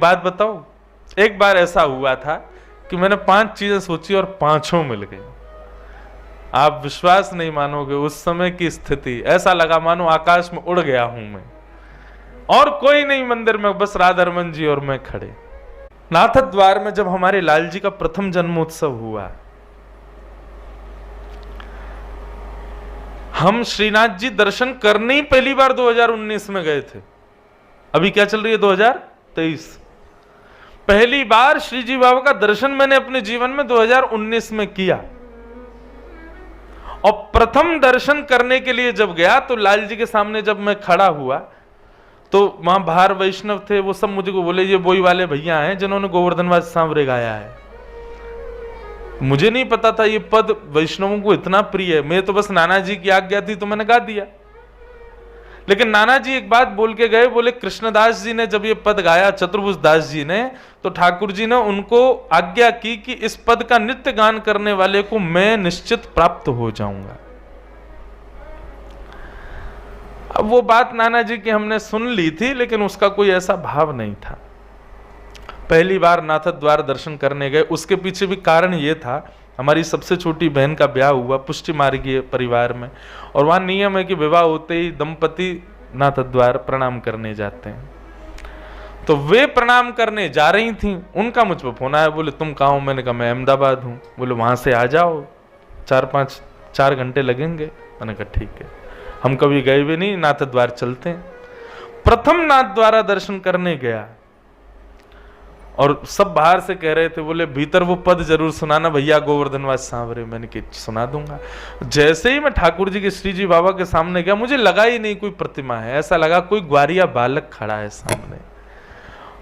बात बताओ, एक बार ऐसा हुआ था कि मैंने 5 चीजें सोची और 5 मिल गई। आप विश्वास नहीं मानोगे, उस समय की स्थिति ऐसा लगा मानो आकाश में उड़ गया हूं मैं, और कोई नहीं मंदिर में, बस राधा रमन जी और मैं खड़े। नाथ द्वार में जब हमारे लाल जी का प्रथम जन्मोत्सव हुआ, हम श्रीनाथ जी दर्शन करने ही पहली बार 2019 में गए थे। अभी क्या चल रही है 2023। पहली बार श्री जी बाबा का दर्शन मैंने अपने जीवन में 2019 में किया, और प्रथम दर्शन करने के लिए जब गया तो लाल जी के सामने जब मैं खड़ा हुआ तो वहां बाहर वैष्णव थे, वो सब मुझे को बोले ये बोई वाले भैया हैं जिन्होंने गोवर्धनवास सांवरे गाया है। मुझे नहीं पता था ये पद वैष्णवों को इतना प्रिय है। मैं तो बस नाना जी की आज्ञा थी तो मैंने गा दिया। लेकिन नाना जी एक बात बोल के गए, बोले कृष्णदास जी ने जब ये पद गाया, चतुर्भुज दास जी ने, तो ठाकुर जी ने उनको आज्ञा की कि इस पद का नित्य गान करने वाले को मैं निश्चित प्राप्त हो जाऊंगा। अब वो बात नाना जी की हमने सुन ली थी, लेकिन उसका कोई ऐसा भाव नहीं था। पहली बार नाथ द्वार दर्शन करने गए, उसके पीछे भी कारण ये था, हमारी सबसे छोटी बहन का ब्याह हुआ पुष्टि मार्गीय परिवार में, और वहां नियम है कि विवाह होते ही दंपति नाथ द्वार प्रणाम करने जाते हैं। तो वे प्रणाम करने जा रही थी, उनका मुझ पर फोन आया, बोले तुम कहाँ हो? मैंने कहा मैं अहमदाबाद हूँ। बोले वहां से आ जाओ, 4 घंटे लगेंगे। मैंने कहा ठीक है, हम कभी गए भी नहीं, नाथ द्वार चलते हैं। प्रथम नाथ द्वारा दर्शन करने गया और सब बाहर से कह रहे थे, बोले भीतर वो पद जरूर सुनाना भैया गोवर्धनवास सांवरे। मैंने कहा सुना दूंगा। जैसे ही मैं ठाकुर जी के श्री जी बाबा के सामने गया, मुझे लगा ही नहीं कोई प्रतिमा है, ऐसा लगा कोई ग्वारिया बालक खड़ा है सामने।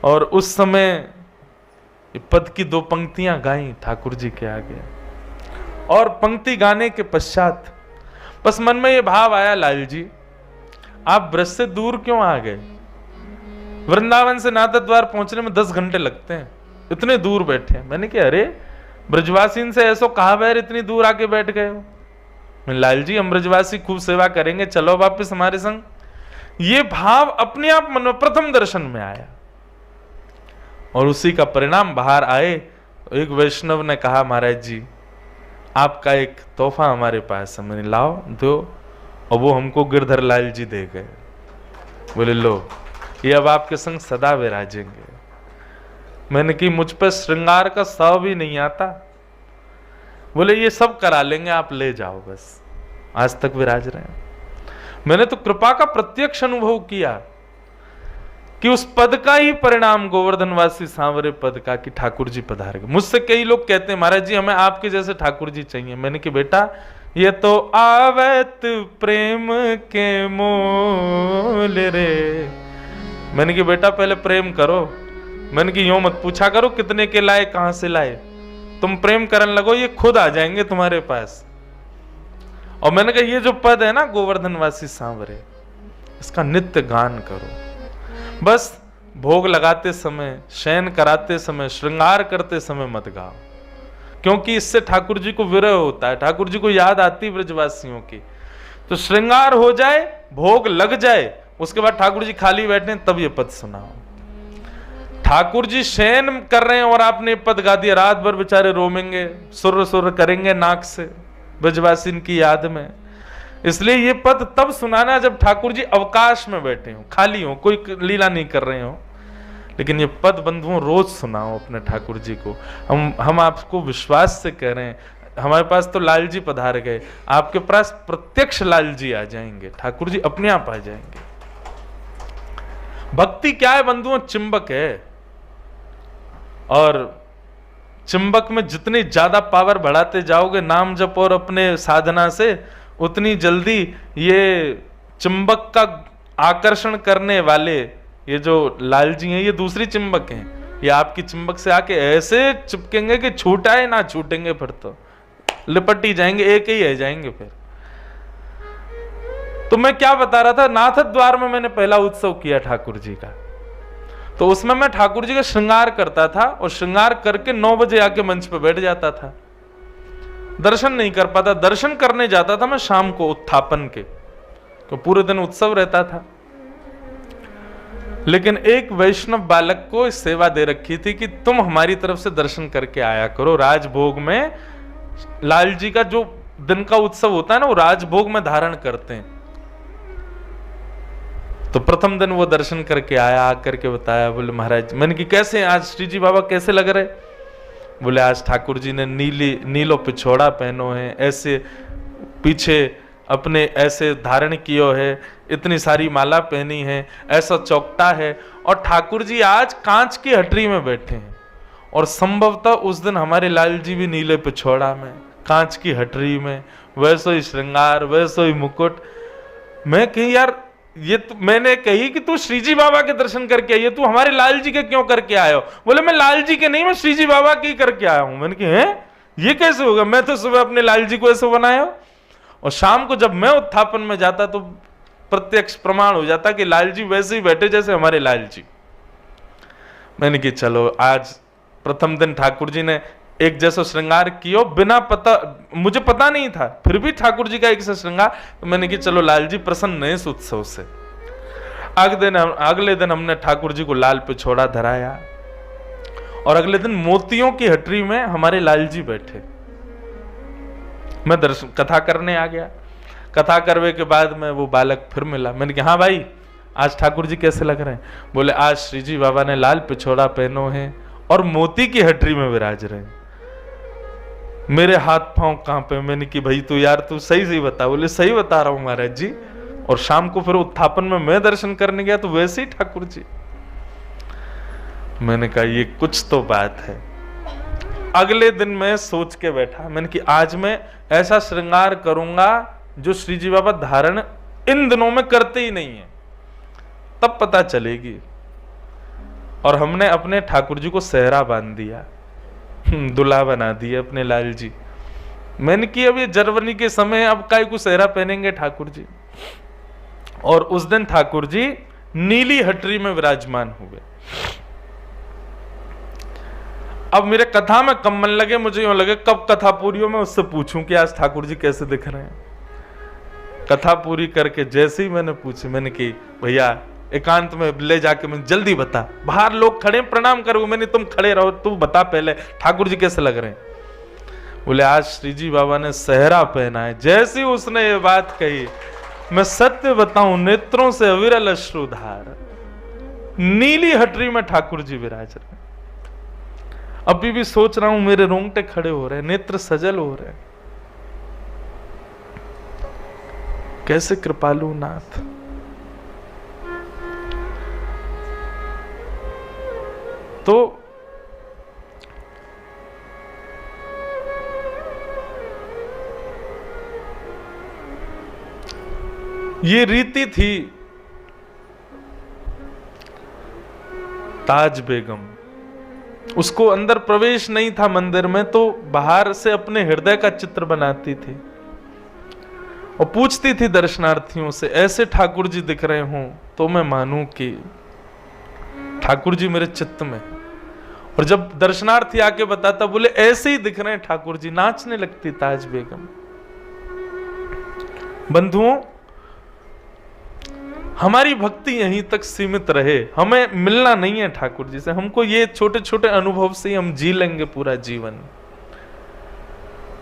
और उस समय पद की 2 पंक्तियां गाई ठाकुर जी के आगे, और पंक्ति गाने के पश्चात बस मन में ये भाव आया, लाल जी आप ब्रज से दूर क्यों आ गए? वृंदावन से नाथ द्वार पहुंचने में 10 घंटे लगते हैं, इतने दूर बैठे। मैंने कहा अरे ब्रजवासी से ऐसो कहा बैर इतनी दूर आके बैठ गए हो? लाल जी हम ब्रजवासी खूब सेवा करेंगे, चलो वापिस हमारे संग। ये भाव अपने आप मन में प्रथम दर्शन में आया, और उसी का परिणाम बाहर आए। एक वैष्णव ने कहा महाराज जी आपका एक तोहफा हमारे पास है। मैंने लाओ दो, और वो हमको गिरधर लाल जी दे गए। बोले लो ये अब आपके संग सदा विराजेंगे। मैंने कि मुझ पर श्रृंगार का सौ भी नहीं आता। बोले ये सब करा लेंगे, आप ले जाओ बस, आज तक विराज रहे हैं। मैंने तो कृपा का प्रत्यक्ष अनुभव किया कि उस पद का ही परिणाम गोवर्धनवासी सांवरे पद का, कि ठाकुर जी पधार गए। मुझसे कई लोग कहते हैं महाराज जी हमें आपके जैसे ठाकुर जी चाहिए। मैंने कि बेटा ये तो आवत प्रेम के मोल रे। मैंने कि बेटा पहले प्रेम करो। मैंने कि यूं मत पूछा करो कितने के लाए, कहां से लाए। तुम प्रेम करने लगो, ये खुद आ जाएंगे तुम्हारे पास। और मैंने कहा ये जो पद है ना गोवर्धनवासी सांवरे, इसका नित्य गान करो। बस भोग लगाते समय, शयन कराते समय, श्रृंगार करते समय मत गाओ, क्योंकि इससे ठाकुर जी को विरह होता है, ठाकुर जी को याद आती ब्रजवासियों की। तो श्रृंगार हो जाए, भोग लग जाए, उसके बाद ठाकुर जी खाली बैठे तब ये पद सुनाओ। ठाकुर जी शयन कर रहे हैं और आपने पद गा दिया, रात भर बेचारे रोमेंगे, सुर सुर करेंगे नाक से ब्रजवासी की याद में। इसलिए ये पद तब सुनाना जब ठाकुर जी अवकाश में बैठे हो, खाली हो, कोई लीला नहीं कर रहे हो। लेकिन ये पद बंधुओं रोज सुनाओ अपने ठाकुर जी को। हम आपको विश्वास से कह रहे हैं, हमारे पास तो लाल जी पधार गए, आपके पास प्रत्यक्ष लाल जी आ जाएंगे, ठाकुर जी अपने आप आ जाएंगे। भक्ति क्या है बंधुओं? चिंबक है, और चिंबक में जितनी ज्यादा पावर बढ़ाते जाओगे नाम जप और अपने साधना से, उतनी जल्दी ये चिंबक का आकर्षण करने वाले ये जो लाल जी हैं, ये दूसरी चिंबक हैं। ये आपकी चिंबक से आके ऐसे चिपकेंगे कि छूटाए ना छूटेंगे, फिर तो लिपट ही जाएंगे, एक ही रह जाएंगे फिर। तो मैं क्या बता रहा था, नाथ द्वार में मैंने पहला उत्सव किया ठाकुर जी का। तो उसमें मैं ठाकुर जी का श्रृंगार करता था, और श्रृंगार करके 9 बजे आके मंच पे बैठ जाता था। दर्शन नहीं कर पाता, दर्शन करने जाता था मैं शाम को उत्थापन के, तो पूरे दिन उत्सव रहता था। लेकिन एक वैष्णव बालक को सेवा दे रखी थी कि तुम हमारी तरफ से दर्शन करके आया करो। राजभोग में लाल जी का जो दिन का उत्सव होता है ना, वो राजभोग में धारण करते हैं। तो प्रथम दिन वो दर्शन करके आया, आकर के बताया, बोले महाराज, मैंने कि कैसे आज श्री जी बाबा कैसे लग रहे? बोले आज ठाकुर जी ने नीलो पिछोड़ा पहनो है, ऐसे पीछे अपने ऐसे धारण कियो है, इतनी सारी माला पहनी है, ऐसा चौकटा है, और ठाकुर जी आज कांच की हटरी में बैठे हैं। और संभवतः उस दिन हमारे लाल जी भी नीले पिछोड़ा में, कांच की हटरी में, वैसो ही श्रृंगार, वैसो ही मुकुट। मैं कही यार, ये तो मैंने कही कि तू श्रीजी बाबा के दर्शन करके आई है, तू हमारे लाल जी के क्यों करके आए हो? बोले मैं लाल जी के नहीं, मैं श्रीजी बाबा के ही करके आया हूं। मैंने कहा हैं, ये कैसे होगा? मैं तो सुबह अपने लाल जी को ऐसे बनाया हो, और शाम को जब मैं उत्थापन में जाता तो प्रत्यक्ष प्रमाण हो जाता कि लाल जी वैसे ही बैठे जैसे हमारे लाल जी। मैंने कहा चलो आज प्रथम दिन ठाकुर जी ने एक जैसा श्रृंगार किया, बिना पता, मुझे पता नहीं था, फिर भी ठाकुर जी का एक जैसा श्रृंगार। तो मैंने कहा चलो लाल जी प्रसन्न है इस उत्सव से। अगले दिन हमने ठाकुर जी को लाल पिछोड़ा धराया, और अगले दिन मोतियों की हटरी में हमारे लाल जी बैठे। मैं दर्शन कथा करने आ गया। कथा करने के बाद में वो बालक फिर मिला। मैंने कहा हाँ भाई, आज ठाकुर जी कैसे लग रहे हैं? बोले आज श्री जी बाबा ने लाल पिछोड़ा पहनो है और मोती की हटरी में विराज रहे हैं। मेरे हाथ पांव कांपे। मैंने कि भाई तू यार तू सही बता। बोले सही बता रहा हूं महाराज जी। और शाम को फिर उत्थापन में मैं दर्शन करने गया तो वैसे ही ठाकुर जी। मैंने कहा ये कुछ तो बात है। अगले दिन मैं सोच के बैठा, मैंने कि आज मैं ऐसा श्रृंगार करूंगा जो श्री जी बाबा धारण इन दिनों में करते ही नहीं है, तब पता चलेगी। और हमने अपने ठाकुर जी को सेहरा बांध दिया, दुल्हा बना दिया अपने लाल जी। मैंने कि अब ये जनवरी के समय अब काय को सेहरा पहनेंगे ठाकुर जी। और उस दिन ठाकुर जी नीली हटरी में विराजमान हुए। अब मेरे कथा में कम मन लगे, मुझे यूं लगे कब कथा पूरी हो मैं उससे पूछूं कि आज ठाकुर जी कैसे दिख रहे हैं। कथा पूरी करके जैसे ही मैंने पूछी, मैंने कि भैया एकांत में ले जाके मैं जल्दी बता, बाहर लोग खड़े प्रणाम करो। मैंने तुम खड़े रहो, तू बता पहले ठाकुर जी कैसे लग रहे हैं। बोले आज श्री जी बाबा ने सेहरा पहना है। जैसे ही उसने ये बात कही, मैं सत्य बताऊं नेत्रों से अविरल अश्रुधार, नीली हटरी में ठाकुर जी विराज रहे। अभी भी सोच रहा हूं, मेरे रोंगटे खड़े हो रहे हैं, नेत्र सजल हो रहे हैं। कैसे कृपालु नाथ। तो ये रीति थी ताज बेगम। उसको अंदर प्रवेश नहीं था मंदिर में, तो बाहर से अपने हृदय का चित्र बनाती थी और पूछती थी दर्शनार्थियों से, ऐसे ठाकुर जी दिख रहे हों तो मैं मानूं कि ठाकुर जी मेरे चित्त में। और जब दर्शनार्थी आके बताता, बोले ऐसे ही दिख रहे हैं ठाकुर जी, नाचने लगती ताज बेगम। बंधुओं, हमारी भक्ति यहीं तक सीमित रहे, हमें मिलना नहीं है ठाकुर जी से। हमको ये छोटे छोटे अनुभव से ही हम जी लेंगे पूरा जीवन।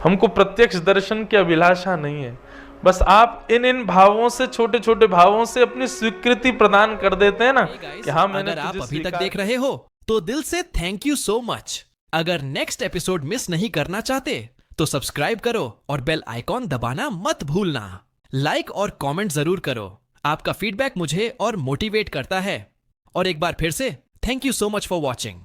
हमको प्रत्यक्ष दर्शन की अभिलाषा नहीं है। बस आप इन भावों से, छोटे छोटे भावों से अपनी स्वीकृति प्रदान कर देते हैं ना कि हाँ मैंने। अगर आप अभी तक देख रहे हो तो दिल से थैंक यू सो मच। अगर नेक्स्ट एपिसोड मिस नहीं करना चाहते तो सब्सक्राइब करो और बेल आइकॉन दबाना मत भूलना। लाइक और कमेंट जरूर करो, आपका फीडबैक मुझे और मोटिवेट करता है। और एक बार फिर से thank you so much for watching.